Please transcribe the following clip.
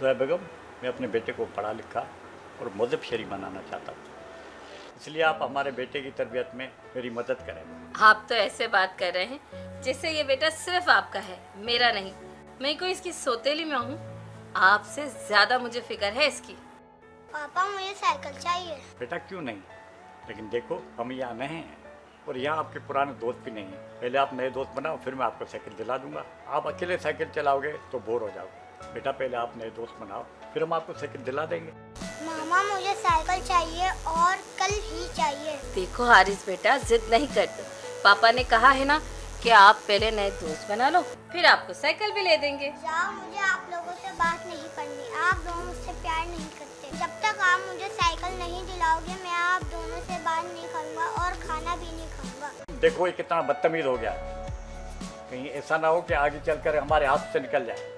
ज़ोया बेगम, मैं अपने बेटे को पढ़ा लिखा और मज़हब शरीफ बनाना चाहता हूँ, इसलिए आप हमारे बेटे की तरबियत में मेरी मदद करें। आप तो ऐसे बात कर रहे हैं जैसे ये बेटा सिर्फ आपका है, मेरा नहीं। मैं कोई इसकी सौतेली में हूँ। आपसे ज्यादा मुझे फिक्र है इसकी। पापा मुझे साइकिल चाहिए। बेटा क्यों नहीं, लेकिन देखो हम यहाँ नए हैं और यहाँ आपके पुराने दोस्त भी नहीं हैं। पहले आप नए दोस्त बनाओ, फिर मैं आपको साइकिल दिला दूंगा। आप अकेले साइकिल चलाओगे तो बोर हो जाओगे। बेटा पहले आप नए दोस्त बनाओ, फिर हम आपको साइकिल दिला देंगे। मामा मुझे साइकिल चाहिए और कल ही चाहिए। देखो हारिस बेटा, जिद नहीं करते। पापा ने कहा है ना कि आप पहले नए दोस्त बना लो, फिर आपको साइकिल भी ले देंगे। जाओ, मुझे आप लोगों से बात नहीं करनी। आप दोनों मुझसे प्यार नहीं करते। जब तक आप मुझे साइकिल नहीं दिलाओगे, मैं आप दोनों से बात नहीं करूँगा और खाना भी नहीं खाऊंगा। देखो ये कितना बदतमीज हो गया, कहीं ऐसा ना हो कि आगे चलकर हमारे हाथ से निकल जाए।